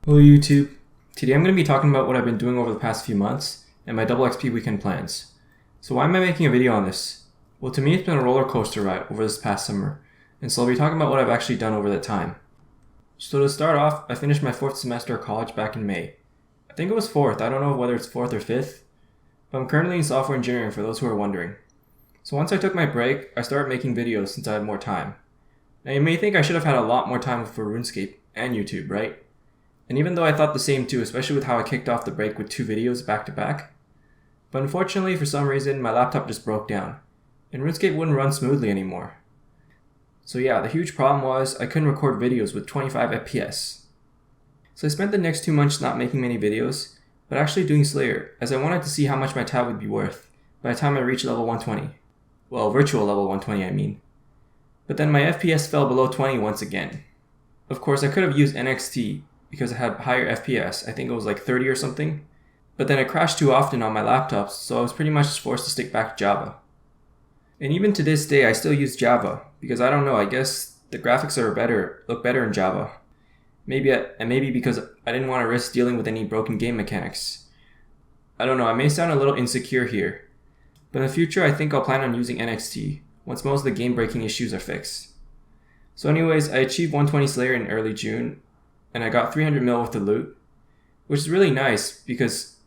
Hello YouTube. Today I'm going to be talking about what I've been doing over the past few months and my double XP weekend plans. So why am I making a video on this? Well, to me it's been a roller coaster ride over this past summer, and so I'll be talking about what I've actually done over that time. So to start off, I finished my 4th semester of college back in May. I think it was 4th, I don't know whether it's 4th or 5th, but I'm currently in software engineering for those who are wondering. So once I took my break, I started making videos since I had more time. Now you may think I should have had a lot more time for Runescape and YouTube, right? And even though I thought the same too, especially with how I kicked off the break with 2 videos back to back. But unfortunately, for some reason, my laptop just broke down, and RuneScape wouldn't run smoothly anymore. So yeah, the huge problem was I couldn't record videos with 25 FPS. So I spent the next 2 months not making many videos, but actually doing Slayer, as I wanted to see how much my tab would be worth by the time I reached level 120. Well, virtual level 120 I mean. But then my FPS fell below 20 once again. Of course, I could have used NXT, because it had higher FPS, I think it was like 30 or something. But then it crashed too often on my laptops, so I was pretty much forced to stick back to Java. And even to this day, I still use Java, because I don't know, I guess the graphics look better in Java. Maybe because I didn't want to risk dealing with any broken game mechanics. I don't know, I may sound a little insecure here, but in the future I think I'll plan on using NXT, once most of the game breaking issues are fixed. So anyways, I achieved 120 Slayer in early June, and I got 300 mil worth of loot, which is really nice because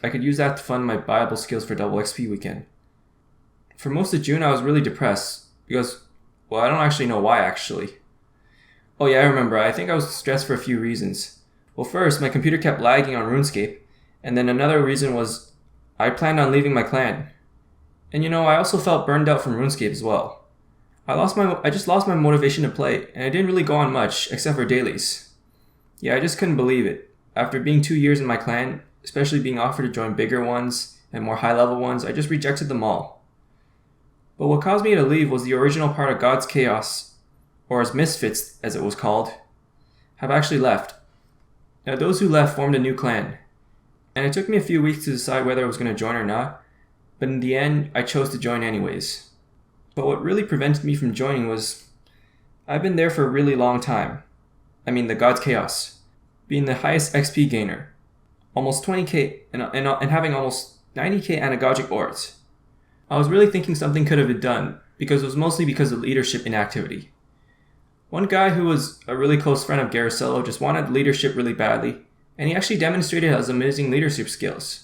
I could use that to fund my buyable skills for double XP weekend. For most of June I was really depressed because, well, I don't actually know why actually. Oh yeah, I remember, I think I was stressed for a few reasons. Well, first, my computer kept lagging on RuneScape, and then another reason was I planned on leaving my clan. And I also felt burned out from RuneScape as well. I just lost my motivation to play, and I didn't really go on much except for dailies. Yeah, I just couldn't believe it. After being 2 years in my clan, especially being offered to join bigger ones and more high level ones, I just rejected them all. But what caused me to leave was the original part of God's Chaos, or as Misfits as it was called, have actually left. Now those who left formed a new clan, and it took me a few weeks to decide whether I was going to join or not, but in the end I chose to join anyways. But what really prevented me from joining was, I've been there for a really long time. I mean the God's Chaos, being the highest XP gainer, almost 20k and having almost 90k anagogic orbs. I was really thinking something could have been done, because it was mostly because of leadership inactivity. One guy who was a really close friend of Garacello just wanted leadership really badly, and he actually demonstrated his amazing leadership skills.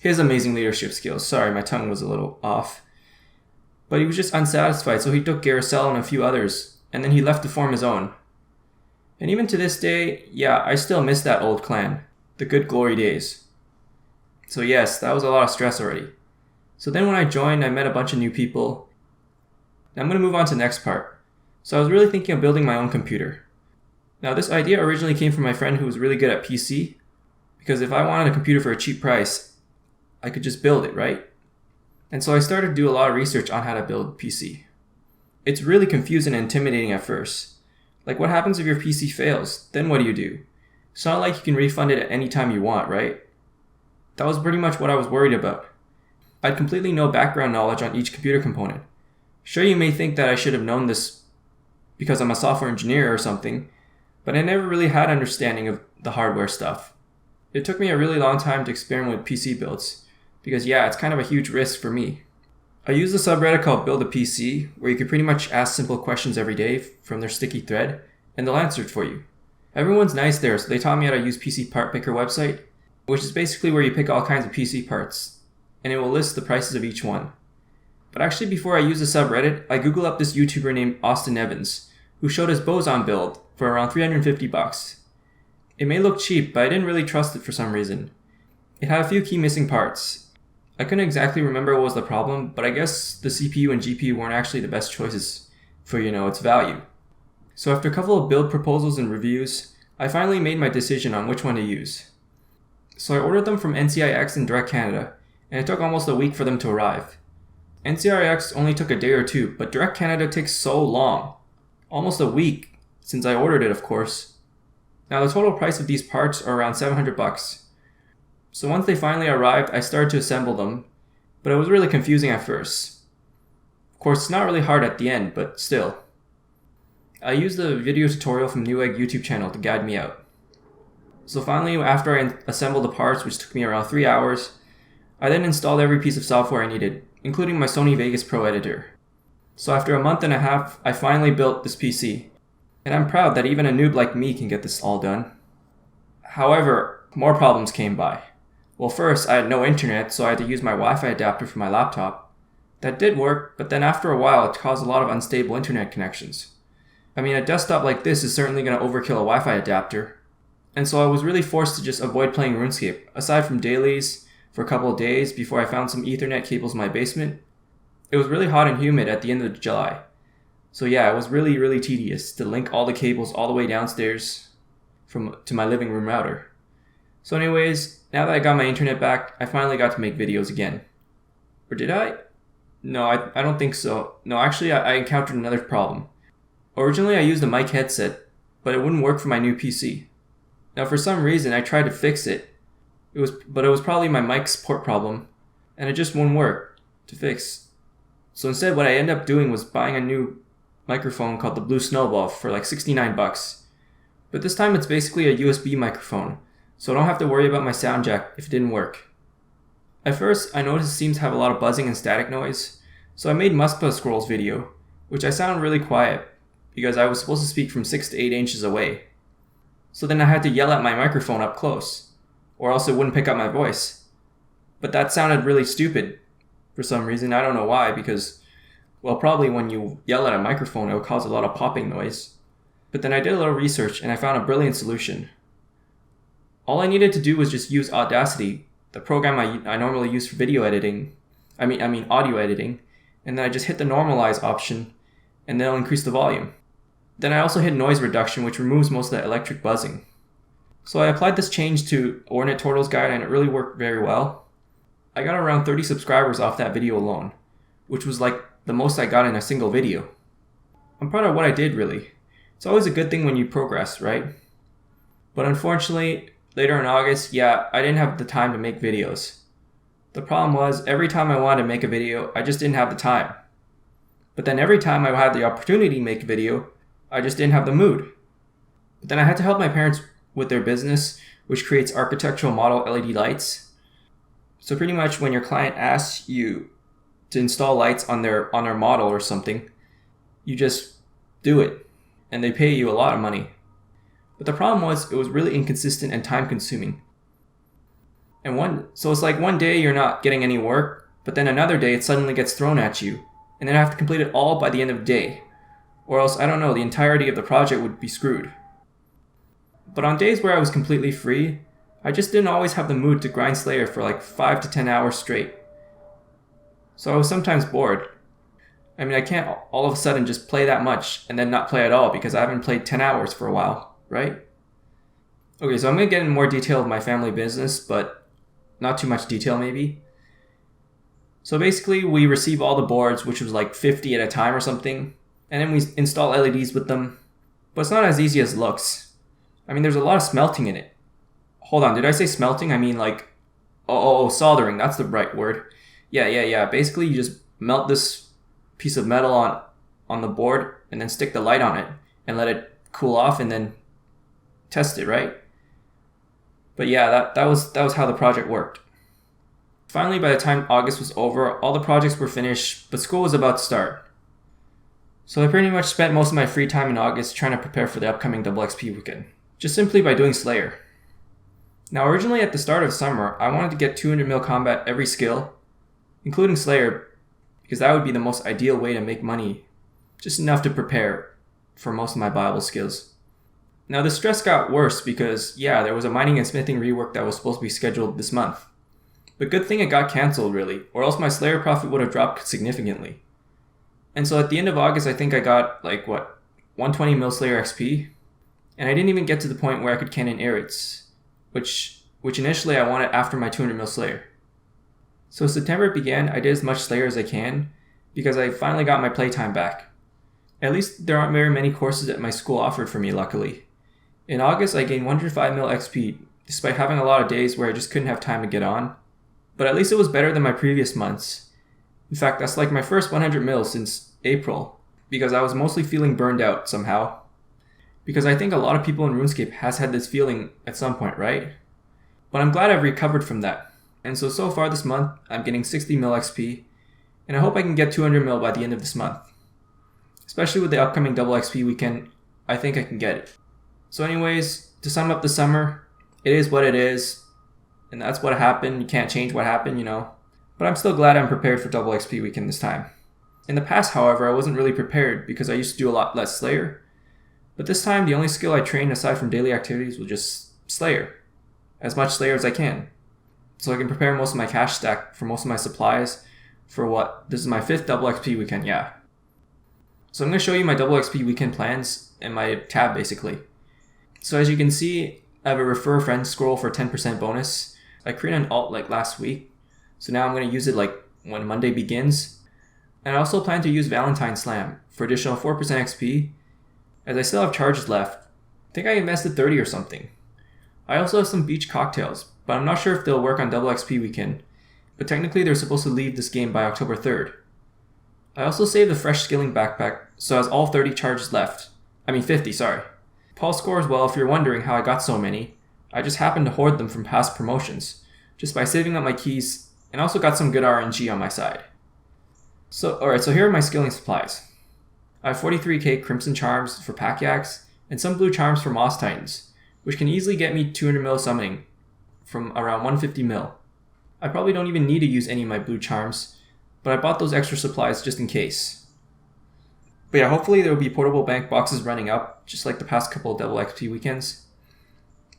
Sorry, my tongue was a little off. But he was just unsatisfied, so he took Garacello and a few others, and then he left to form his own. And even to this day, yeah, I still miss that old clan, the good glory days. So yes, that was a lot of stress already. So then when I joined, I met a bunch of new people. Now I'm going to move on to the next part. So I was really thinking of building my own computer. Now this idea originally came from my friend who was really good at PC, because if I wanted a computer for a cheap price, I could just build it, right? And so I started to do a lot of research on how to build PC. It's really confusing and intimidating at first. Like, what happens if your PC fails? Then what do? It's not like you can refund it at any time you want, right? That was pretty much what I was worried about. I had completely no background knowledge on each computer component. Sure, you may think that I should have known this because I'm a software engineer or something, but I never really had understanding of the hardware stuff. It took me a really long time to experiment with PC builds, because yeah, it's kind of a huge risk for me. I use a subreddit called Build a PC, where you can pretty much ask simple questions every day from their sticky thread, and they'll answer it for you. Everyone's nice there, so they taught me how to use PC Part Picker website, which is basically where you pick all kinds of PC parts, and it will list the prices of each one. But actually, before I use the subreddit, I Googled up this YouTuber named Austin Evans, who showed his Boson build for around $350. It may look cheap, but I didn't really trust it for some reason. It had a few key missing parts. I couldn't exactly remember what was the problem, but I guess the CPU and GPU weren't actually the best choices for, its value. So after a couple of build proposals and reviews, I finally made my decision on which one to use. So I ordered them from NCIX in Direct Canada, and it took almost a week for them to arrive. NCIX only took a day or two, but Direct Canada takes so long. Almost a week, since I ordered it, of course. Now the total price of these parts are around $700. So once they finally arrived, I started to assemble them, but it was really confusing at first. Of course, it's not really hard at the end, but still. I used the video tutorial from Newegg YouTube channel to guide me out. So finally, after I assembled the parts, which took me around 3 hours, I then installed every piece of software I needed, including my Sony Vegas Pro editor. So after a month and a half, I finally built this PC. And I'm proud that even a noob like me can get this all done. However, more problems came by. Well, first, I had no internet, so I had to use my Wi-Fi adapter for my laptop. That did work, but then after a while, it caused a lot of unstable internet connections. I mean, a desktop like this is certainly going to overkill a Wi-Fi adapter. And so I was really forced to just avoid playing RuneScape, aside from dailies for a couple of days before I found some Ethernet cables in my basement. It was really hot and humid at the end of July. So yeah, it was really tedious to link all the cables all the way downstairs to my living room router. So anyways, now that I got my internet back, I finally got to make videos again. Or did I? No, I don't think so. No, actually I encountered another problem. Originally I used a mic headset, but it wouldn't work for my new PC. Now for some reason I tried to fix it. It was probably my mic support problem, and it just wouldn't work to fix. So instead what I ended up doing was buying a new microphone called the Blue Snowball for like $69. But this time it's basically a USB microphone, so I don't have to worry about my sound jack if it didn't work. At first, I noticed it seems to have a lot of buzzing and static noise, so I made Muskpa Scrolls video, which I sound really quiet, because I was supposed to speak from 6 to 8 inches away. So then I had to yell at my microphone up close, or else it wouldn't pick up my voice. But that sounded really stupid, for some reason. I don't know why, because, well, probably when you yell at a microphone, it will cause a lot of popping noise. But then I did a little research, and I found a brilliant solution. All I needed to do was just use Audacity, the program I normally use for video editing, audio editing, and then I just hit the normalize option, and then it'll increase the volume. Then I also hit noise reduction, which removes most of the electric buzzing. So I applied this change to Ornate Turtle's guide, and it really worked very well. I got around 30 subscribers off that video alone, which was like the most I got in a single video. I'm proud of what I did, really. It's always a good thing when you progress, right? But unfortunately, later in August, I didn't have the time to make videos. The problem was, every time I wanted to make a video, I just didn't have the time. But then every time I had the opportunity to make a video, I just didn't have the mood. But then I had to help my parents with their business, which creates architectural model LED lights. So pretty much when your client asks you to install lights on their model or something, you just do it. And they pay you a lot of money. But the problem was, it was really inconsistent and time consuming. So it's like one day you're not getting any work, but then another day it suddenly gets thrown at you, and then I have to complete it all by the end of the day. Or else, I don't know, the entirety of the project would be screwed. But on days where I was completely free, I just didn't always have the mood to grind Slayer for like 5 to 10 hours straight. So I was sometimes bored. I mean, I can't all of a sudden just play that much and then not play at all because I haven't played 10 hours for a while, right? Okay, so I'm going to get in more detail of my family business, but not too much detail maybe. So basically, we receive all the boards, which was like 50 at a time or something, and then we install LEDs with them. But it's not as easy as it looks. I mean, there's a lot of smelting in it. Hold on, did I say smelting? I mean like, soldering, that's the right word. Yeah. Basically, you just melt this piece of metal on the board and then stick the light on it and let it cool off and then test it, right? But yeah, that was how the project worked. Finally, by the time August was over, all the projects were finished, but school was about to start. So I pretty much spent most of my free time in August trying to prepare for the upcoming XP weekend, just simply by doing Slayer. Now originally at the start of summer, I wanted to get 200 mil combat every skill, including Slayer, because that would be the most ideal way to make money, just enough to prepare for most of my Bible skills. Now the stress got worse because, there was a mining and smithing rework that was supposed to be scheduled this month. But good thing it got cancelled really, or else my Slayer profit would have dropped significantly. And so at the end of August, I think I got 120 mil Slayer XP, and I didn't even get to the point where I could cannon Arids, which initially I wanted after my 200 mil Slayer. So September began, I did as much Slayer as I can, because I finally got my playtime back. At least there aren't very many courses that my school offered for me, luckily. In August, I gained 105 mil XP, despite having a lot of days where I just couldn't have time to get on. But at least it was better than my previous months. In fact, that's like my first 100 mil since April, because I was mostly feeling burned out somehow. because I think a lot of people in RuneScape has had this feeling at some point, right? But I'm glad I've recovered from that. And so far this month, I'm getting 60 mil XP, and I hope I can get 200 mil by the end of this month. Especially with the upcoming double XP weekend, I think I can get it. So anyways, to sum up the summer, it is what it is, and that's what happened. You can't change what happened, But I'm still glad I'm prepared for double XP weekend this time. In the past, however, I wasn't really prepared because I used to do a lot less Slayer. But this time, the only skill I trained aside from daily activities was just Slayer. As much Slayer as I can. So I can prepare most of my cash stack for most of my supplies for this is my 5th double XP weekend, yeah. So I'm going to show you my double XP weekend plans and my tab basically. So as you can see, I have a refer a friend scroll for 10% bonus. I created an alt like last week. So now I'm going to use it like when Monday begins. And I also plan to use Valentine Slam for additional 4% XP. As I still have charges left, I think I invested 30 or something. I also have some beach cocktails, but I'm not sure if they'll work on double XP weekend. But technically they're supposed to leave this game by October 3rd. I also saved the fresh skilling backpack, so it has all 30 charges left. 50, sorry. Pulse scores, well, if you're wondering how I got so many, I just happened to hoard them from past promotions, just by saving up my keys, and also got some good RNG on my side. So here are my skilling supplies. I have 43k Crimson Charms for Pack Yaks, and some Blue Charms for Moss Titans, which can easily get me 200 mil summoning from around 150 mil. I probably don't even need to use any of my Blue Charms, but I bought those extra supplies just in case. But yeah, hopefully there will be portable bank boxes running up, just like the past couple of double XP weekends.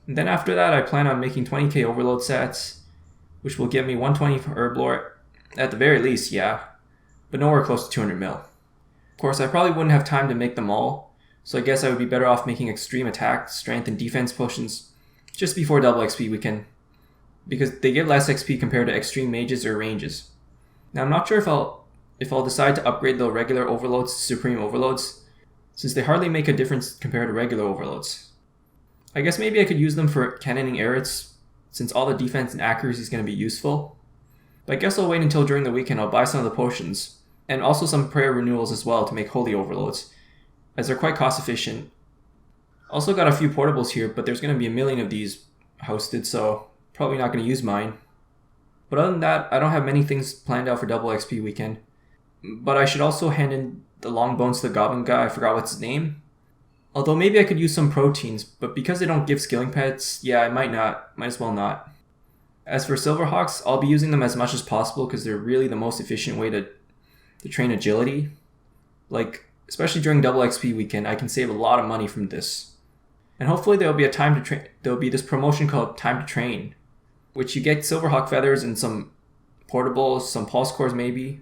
And then after that, I plan on making 20k overload sets, which will give me 120 for Herblore, at the very least, yeah, but nowhere close to 200 mil. Of course, I probably wouldn't have time to make them all, so I guess I would be better off making extreme attack, strength, and defense potions just before double XP weekend, because they give less XP compared to extreme mages or ranges. Now I'm not sure if I'll decide to upgrade the regular overloads to supreme overloads, since they hardly make a difference compared to regular overloads. I guess maybe I could use them for cannoning Arits, since all the defense and accuracy is going to be useful. But I guess I'll wait until during the weekend I'll buy some of the potions, and also some prayer renewals as well to make holy overloads, as they're quite cost efficient. Also got a few portables here, but there's going to be a million of these hosted, so probably not going to use mine. But other than that, I don't have many things planned out for double XP weekend. But I should also hand in the long bones to the goblin guy, I forgot what's his name. Although maybe I could use some proteins, but because they don't give skilling pets, yeah, I might as well not. As for Silverhawks, I'll be using them as much as possible because they're really the most efficient way to train agility. Like, especially during double XP weekend, I can save a lot of money from this. And hopefully there'll be this promotion called Time to Train, which you get Silverhawk feathers and some portables, some pulse cores maybe.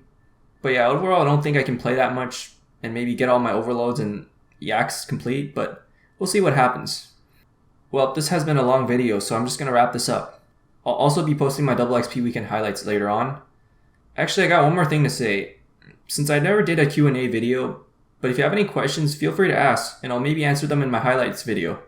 But yeah, overall I don't think I can play that much and maybe get all my overloads and yaks complete, but we'll see what happens. Well, this has been a long video, so I'm just going to wrap this up. I'll also be posting my double XP weekend highlights later on. Actually, I got one more thing to say. Since I never did a Q&A video, but if you have any questions, feel free to ask, and I'll maybe answer them in my highlights video.